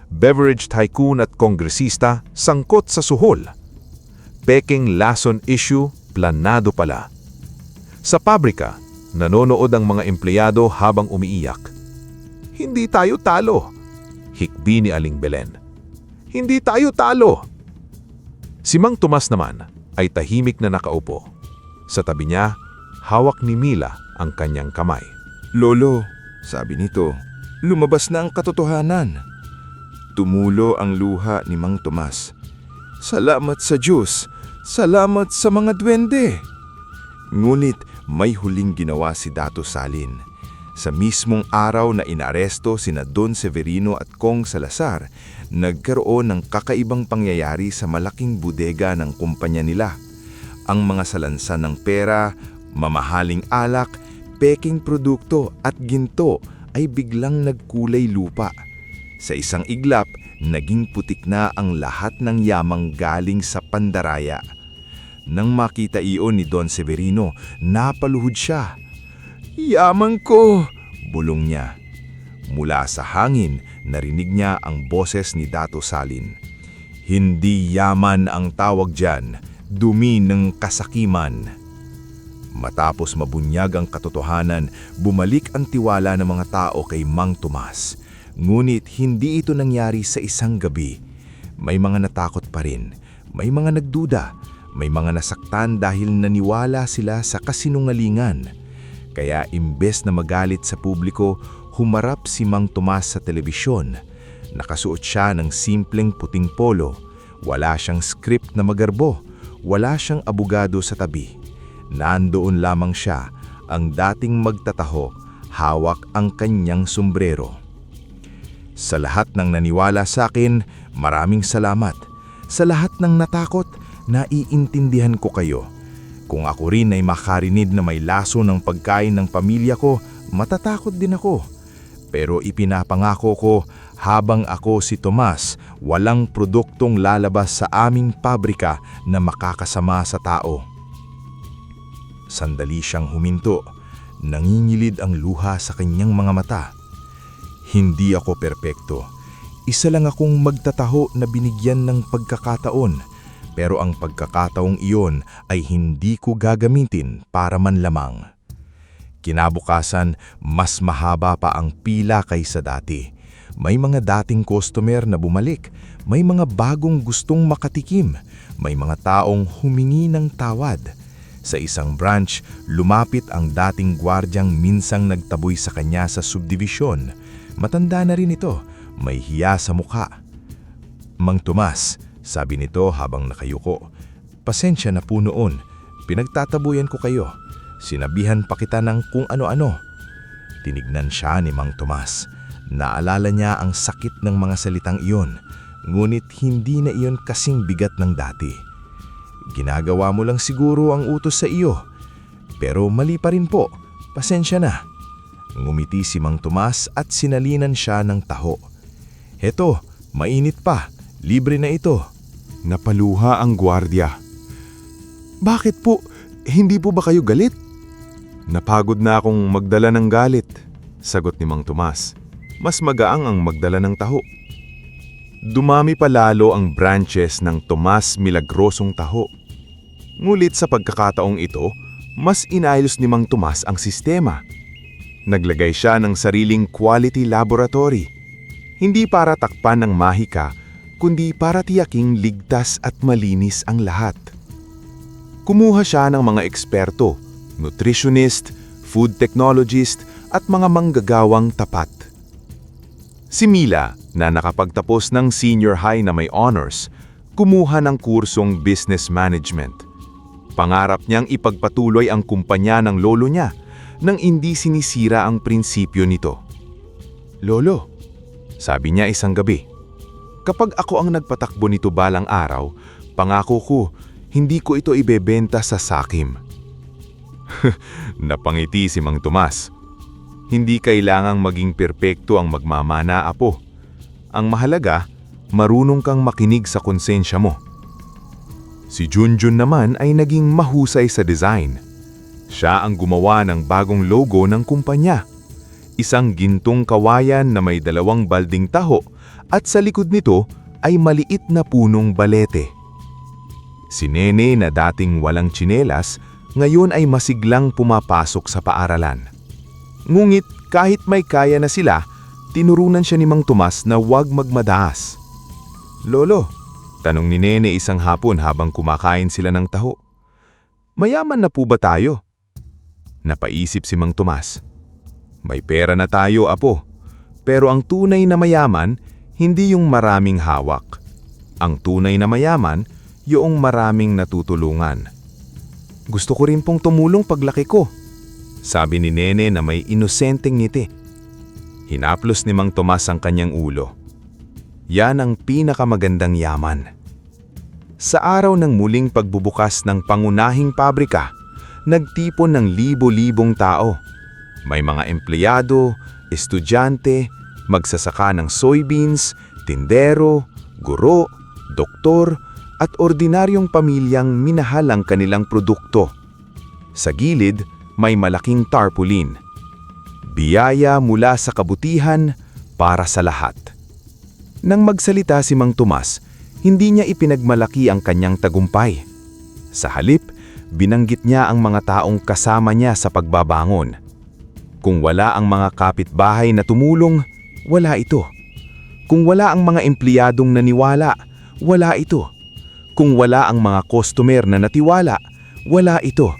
Beverage tycoon at kongresista sangkot sa suhol. Peking lason issue, planado pala. Sa pabrika, nanonood ang mga empleyado habang umiiyak. Hindi tayo talo, hikbi ni Aling Belen. Hindi tayo talo. Si Mang Tomas naman ay tahimik na nakaupo. Sa tabi niya, hawak ni Mila ang kanyang kamay. Lolo, sabi nito, lumabas na ang katotohanan. Tumulo ang luha ni Mang Tomas. Salamat sa Diyos, salamat sa mga duwende. Ngunit may huling ginawa si Datu Salin. Sa mismong araw na inaresto sina Don Severino at Kong Salazar, nagkaroon ng kakaibang pangyayari sa malaking bodega ng kumpanya nila. Ang mga salansan ng pera, mamahaling alak, peking produkto at ginto ay biglang nagkulay lupa. Sa isang iglap, naging putik na ang lahat ng yamang galing sa pandaraya. Nang makita iyon ni Don Severino, napaluhod siya. "Yaman ko!" bulong niya. Mula sa hangin, narinig niya ang boses ni Datu Salin. "Hindi yaman ang tawag diyan, dumi ng kasakiman." Matapos mabunyag ang katotohanan, bumalik ang tiwala ng mga tao kay Mang Tomas. Ngunit hindi ito nangyari sa isang gabi. May mga natakot pa rin, may mga nagduda, May mga nasaktan dahil naniwala sila sa kasinungalingan. Kaya imbes na magalit sa publiko, humarap si Mang Tomas sa telebisyon. Nakasuot siya ng simpleng puting polo. Wala siyang script na magarbo. Wala siyang abogado sa tabi. Nandoon lamang siya, ang dating magtataho, hawak ang kanyang sombrero. Sa lahat ng naniwala sa akin, maraming salamat. Sa lahat ng natakot, naiintindihan ko kayo. Kung ako rin ay makarinig na may laso ng pagkain ng pamilya ko, matatakot din ako. Pero ipinapangako ko, habang ako si Tomas, walang produktong lalabas sa aming pabrika na makakasama sa tao. Sandali siyang huminto. Nangingilid ang luha sa kanyang mga mata. Hindi ako perpekto. Isa lang akong magtataho na binigyan ng pagkakataon. Pero ang pagkakataong iyon ay hindi ko gagamitin para manlamang. Kinabukasan, mas mahaba pa ang pila kaysa dati. May mga dating customer na bumalik. May mga bagong gustong makatikim. May mga taong humingi ng tawad. Sa isang branch, lumapit ang dating gwardyang minsang nagtaboy sa kanya sa subdivisyon. Matanda na rin ito, may hiya sa mukha. Mang Tomas, sabi nito habang nakayuko, pasensya na po noon, pinagtatabuyan ko kayo. Sinabihan pa kita ng kung ano-ano. Tinignan siya ni Mang Tomas. Naalala niya ang sakit ng mga salitang iyon, ngunit hindi na iyon kasing bigat ng dati. Ginagawa mo lang siguro ang utos sa iyo. Pero mali pa rin po, pasensya na. Ngumiti si Mang Tomas at sinalinan siya ng taho. Heto, mainit pa, libre na ito. Napaluha ang gwardya. Bakit po? Hindi po ba kayo galit? Napagod na akong magdala ng galit, sagot ni Mang Tomas. Mas magaang ang magdala ng taho. Dumami pa lalo ang branches ng Tomas Milagrosong Taho. Ngulit sa pagkakataong ito, mas inayos ni Mang Tomas ang sistema. Naglagay siya ng sariling quality laboratory. Hindi para takpan ng mahika, kundi para tiyaking ligtas at malinis ang lahat. Kumuha siya ng mga eksperto, nutritionist, food technologist at mga manggagawang tapat. Si Mila, na nakapagtapos ng senior high na may honors, kumuha ng kursong business management. Pangarap niyang ipagpatuloy ang kumpanya ng lolo niya nang hindi sinisira ang prinsipyo nito. Lolo, sabi niya isang gabi, kapag ako ang nagpatakbo nito balang araw, pangako ko, hindi ko ito ibebenta sa sakim. Napangiti si Mang Tomas. Hindi kailangang maging perpekto ang magmamana, apo. Ang mahalaga, marunong kang makinig sa konsensya mo. Si Junjun naman ay naging mahusay sa design. Siya ang gumawa ng bagong logo ng kumpanya. Isang gintong kawayan na may 2 balding taho at sa likod nito ay maliit na punong balete. Si Nene na dating walang tsinelas, ngayon ay masiglang pumapasok sa paaralan. Ngunit kahit may kaya na sila, tinurunan siya ni Mang Tomas na huwag magmadaas. Lolo, tanong ni Nene isang hapon habang kumakain sila ng taho. Mayaman na po ba tayo? Napaisip si Mang Tomas. May pera na tayo, apo. Pero ang tunay na mayaman, hindi yung maraming hawak. Ang tunay na mayaman, yung maraming natutulungan. Gusto ko rin pong tumulong paglaki ko, sabi ni Nene na may inosenteng ngiti. Hinaplos ni Mang Tomas ang kanyang ulo. Yan ang pinakamagandang yaman. Sa araw ng muling pagbubukas ng pangunahing pabrika, nagtipon ng libo-libong tao. May mga empleyado, estudyante, magsasaka ng soybeans, tindero, guro, doktor, at ordinaryong pamilyang minahal ang kanilang produkto. Sa gilid, may malaking tarpaulin. Biyaya mula sa kabutihan para sa lahat. Nang magsalita si Mang Tomas, hindi niya ipinagmalaki ang kanyang tagumpay. Sa halip, binanggit niya ang mga taong kasama niya sa pagbabangon. Kung wala ang mga kapitbahay na tumulong, wala ito. Kung wala ang mga empleyadong naniwala, wala ito. Kung wala ang mga customer na natiwala, wala ito.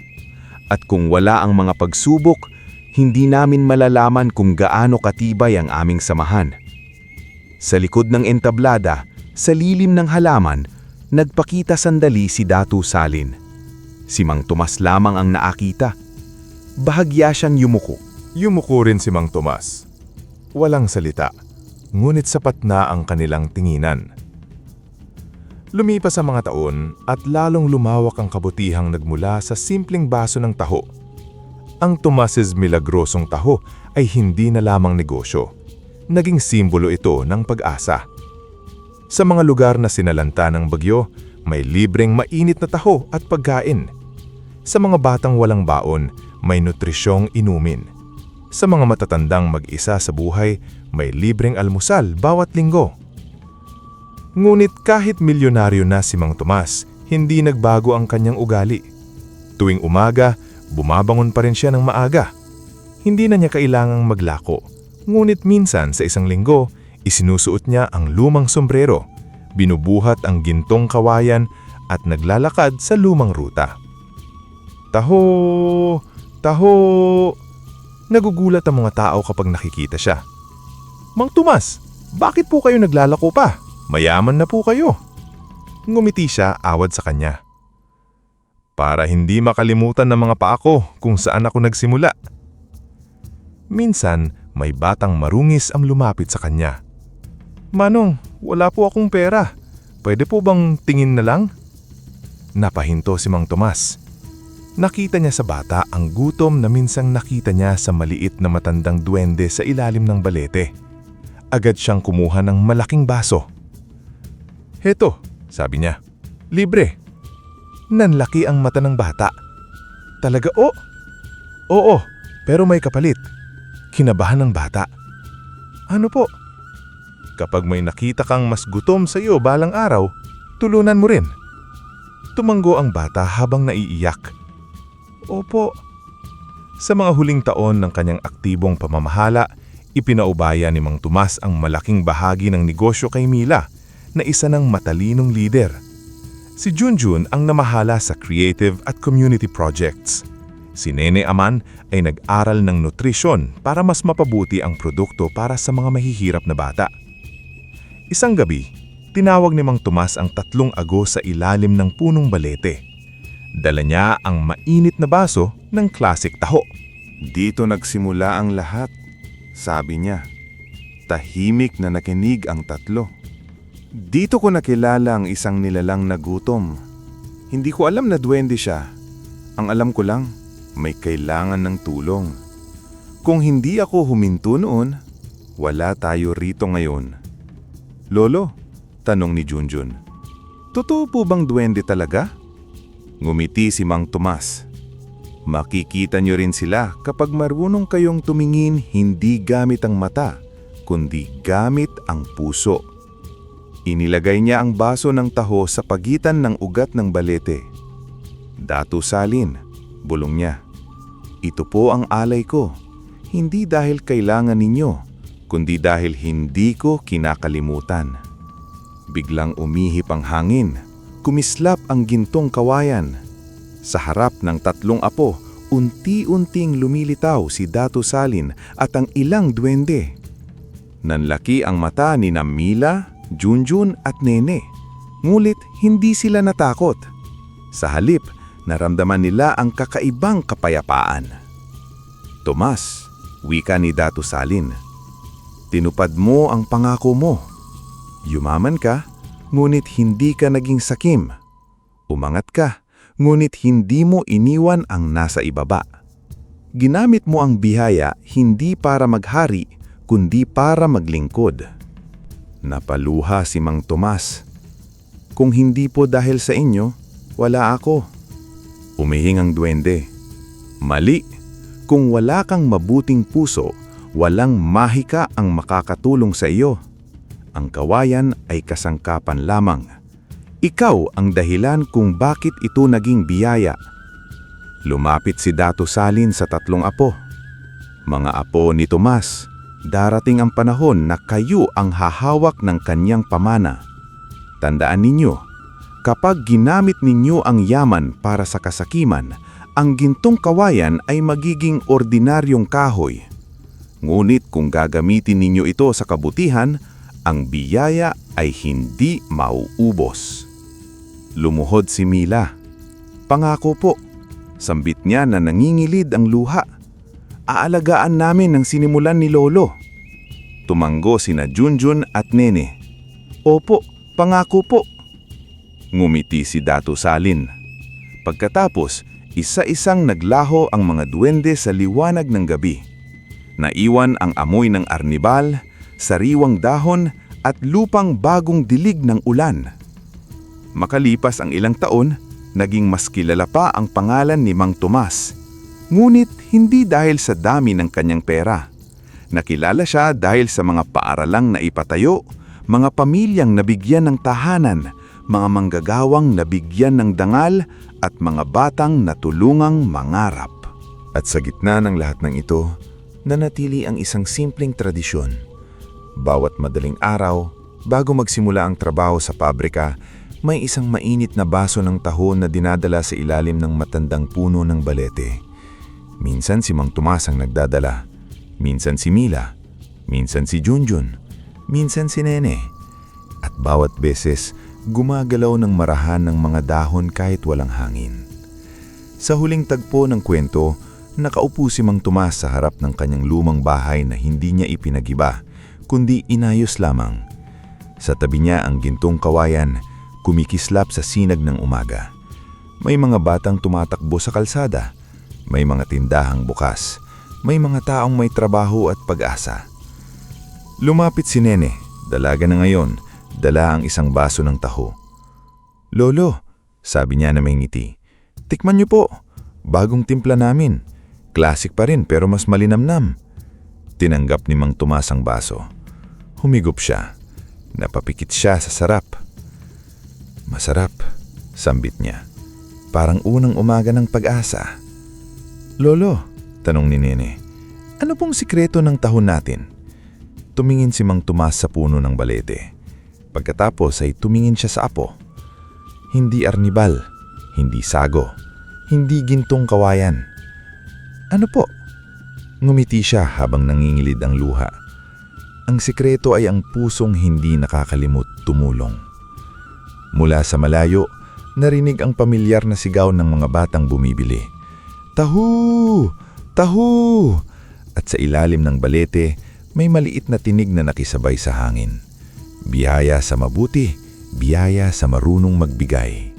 At kung wala ang mga pagsubok, hindi namin malalaman kung gaano katibay ang aming samahan. Sa likod ng entablada, sa lilim ng halaman, nagpakita sandali si Datu Salin. Si Mang Tomas lamang ang nakita. Bahagya siyang yumuko. Yumuko rin si Mang Tomas. Walang salita, ngunit sapat na ang kanilang tinginan. Lumipas ang mga taon at lalong lumawak ang kabutihang nagmula sa simpleng baso ng taho. Ang Tomases Milagrosong taho ay hindi na lamang negosyo. Naging simbolo ito ng pag-asa. Sa mga lugar na sinalanta ng bagyo, may libreng mainit na taho at pagkain. Sa mga batang walang baon, may nutrisyong inumin. Sa mga matatandang mag-isa sa buhay, may libreng almusal bawat linggo. Ngunit kahit milyonaryo na si Mang Tomas, hindi nagbago ang kanyang ugali. Tuwing umaga, bumabangon pa rin siya ng maaga. Hindi na niya kailangang maglako. Ngunit minsan sa isang linggo, isinusuot niya ang lumang sombrero, binubuhat ang gintong kawayan at naglalakad sa lumang ruta. Taho! Taho! Nagugulat ang mga tao kapag nakikita siya. Mang Tomas, bakit po kayo naglalako pa? Mayaman na po kayo. Ngumiti siya awad sa kanya. Para hindi makalimutan ng mga paa ko kung saan ako nagsimula. Minsan, may batang marungis ang lumapit sa kanya. Manong, wala po akong pera. Pwede po bang tingin na lang? Napahinto si Mang Tomas. Nakita niya sa bata ang gutom na minsang nakita niya sa maliit na matandang duwende sa ilalim ng balete. Agad siyang kumuha ng malaking baso. Heto, sabi niya, libre. Nanlaki ang mata ng bata. Talaga o? Oo, pero may kapalit. Kinabahan ng bata. Ano po? Kapag may nakita kang mas gutom sa iyo balang araw, tulunan mo rin. Tumanggo ang bata habang naiiyak. Opo. Sa mga huling taon ng kanyang aktibong pamamahala, ipinaubaya ni Mang Tomas ang malaking bahagi ng negosyo kay Mila, na isa ng matalinong leader. Si Junjun ang namahala sa creative at community projects. Si Nene Aman ay nag-aral ng nutrisyon para mas mapabuti ang produkto para sa mga mahihirap na bata. Isang gabi, tinawag ni Mang Tomas ang 3 ago sa ilalim ng punong balete. Dala niya ang mainit na baso ng classic taho. Dito nagsimula ang lahat, sabi niya. Tahimik na nakinig ang 3. Dito ko nakilala ang isang nilalang na gutom. Hindi ko alam na duwende siya. Ang alam ko lang, may kailangan ng tulong. Kung hindi ako huminto noon, wala tayo rito ngayon. Lolo, tanong ni Junjun. Totoo po bang duwende talaga? Ngumiti si Mang Tomas. Makikita niyo rin sila kapag marunong kayong tumingin hindi gamit ang mata, kundi gamit ang puso. Inilagay niya ang baso ng taho sa pagitan ng ugat ng balete. Datu Salin, bulong niya. Ito po ang alay ko, hindi dahil kailangan ninyo, kundi dahil hindi ko kinakalimutan. Biglang umihip ang hangin, kumislap ang gintong kawayan. Sa harap ng 3 apo, unti-unting lumilitaw si Datu Salin at ang ilang duwende. Nanlaki ang mata ni Mila, Junjun at Nene, ngulit hindi sila natakot. Sa halip, naramdaman nila ang kakaibang kapayapaan. Tomas, wika ni Datu Salin, tinupad mo ang pangako mo. Yumaman ka, ngunit hindi ka naging sakim. Umangat ka, ngunit hindi mo iniwan ang nasa ibaba. Ginamit mo ang biyaya hindi para maghari, kundi para maglingkod. Napaluha si Mang Tomas. Kung hindi po dahil sa inyo, wala ako. Umihing ang duwende. Mali. Kung wala kang mabuting puso, walang mahika ang makakatulong sa iyo. Ang kawayan ay kasangkapan lamang. Ikaw ang dahilan kung bakit ito naging biyaya. Lumapit si Datu Salin sa 3 apo. Mga apo ni Tomas, darating ang panahon na kayo ang hahawak ng kanyang pamana. Tandaan ninyo, Kapag ginamit ninyo ang yaman para sa kasakiman, ang gintong kawayan ay magiging ordinaryong kahoy. Ngunit kung gagamitin ninyo ito sa kabutihan, ang biyaya ay hindi mauubos. Lumuhod si Mila. Pangako po, sambit niya na nangingilid ang luha. Aalagaan namin ang sinimulan ni Lolo. Tumanggo sina Junjun at Nene. Opo, pangako po. Ngumiti si Datu Salin. Pagkatapos, isa-isang naglaho ang mga duwende sa liwanag ng gabi. Naiwan ang amoy ng arnibal, sariwang dahon at lupang bagong dilig ng ulan. Makalipas ang ilang taon, naging mas kilala pa ang pangalan ni Mang Tomas. Ngunit hindi dahil sa dami ng kanyang pera. Nakilala siya dahil sa mga paaralang naipatayo, mga pamilyang nabigyan ng tahanan, mga manggagawang nabigyan ng dangal at mga batang natulungang mangarap. At sa gitna ng lahat ng ito, nanatili ang isang simpleng tradisyon. Bawat madaling araw, bago magsimula ang trabaho sa pabrika, may isang mainit na baso ng taho na dinadala sa ilalim ng matandang puno ng balete. Minsan si Mang Tomas ang nagdadala, minsan si Mila, minsan si Junjun, minsan si Nene. At bawat beses, gumagalaw ng marahan ng mga dahon kahit walang hangin. Sa huling tagpo ng kwento, nakaupo si Mang Tomas sa harap ng kanyang lumang bahay na hindi niya ipinagiba, kundi inayos lamang. Sa tabi niya ang gintong kawayan, kumikislap sa sinag ng umaga. May mga batang tumatakbo sa kalsada, may mga tindahang bukas, may mga taong may trabaho at pag-asa. Lumapit si Nene, dalaga na ngayon, dala ang isang baso ng taho. Lolo, sabi niya na may ngiti, tikman niyo po, bagong timpla namin. Classic pa rin pero mas malinamnam. Tinanggap ni Mang Tomas ang baso. Humigop siya. Napapikit siya sa sarap. Masarap, sambit niya. Parang unang umaga ng pag-asa. Lolo, tanong ni Nene, ano pong sikreto ng taho natin? Tumingin si Mang Tomas sa puno ng balete. Pagkatapos ay tumingin siya sa apo. Hindi arnibal, hindi sago, hindi gintong kawayan. Ano po? Ngumiti siya habang nangingilid ang luha. Ang sikreto ay ang pusong hindi nakakalimot tumulong. Mula sa malayo, narinig ang pamilyar na sigaw ng mga batang bumibili. Tahu! Tahu! At sa ilalim ng balete, may maliit na tinig na nakisabay sa hangin. Biyaya sa mabuti, biyaya sa marunong magbigay.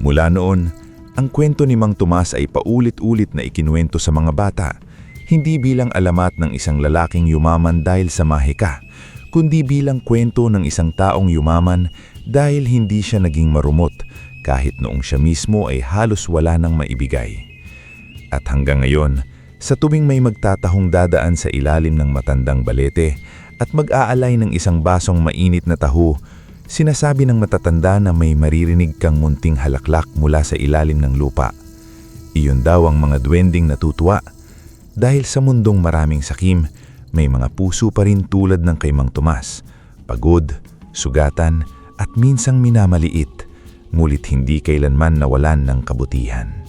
Mula noon, ang kwento ni Mang Tomas ay paulit-ulit na ikinuwento sa mga bata, hindi bilang alamat ng isang lalaking yumaman dahil sa mahika, kundi bilang kwento ng isang taong yumaman dahil hindi siya naging marumot kahit noong siya mismo ay halos wala nang maibigay. At hanggang ngayon, sa tuwing may magtatahong dadaan sa ilalim ng matandang balete at mag-aalay ng isang basong mainit na taho, sinasabi ng matatanda na may maririnig kang munting halaklak mula sa ilalim ng lupa. Iyon daw ang mga duwending natutuwa. Dahil sa mundong maraming sakim, may mga puso pa rin tulad ng kay Mang Tomas, pagod, sugatan at minsang minamaliit, ngulit hindi kailanman nawalan ng kabutihan.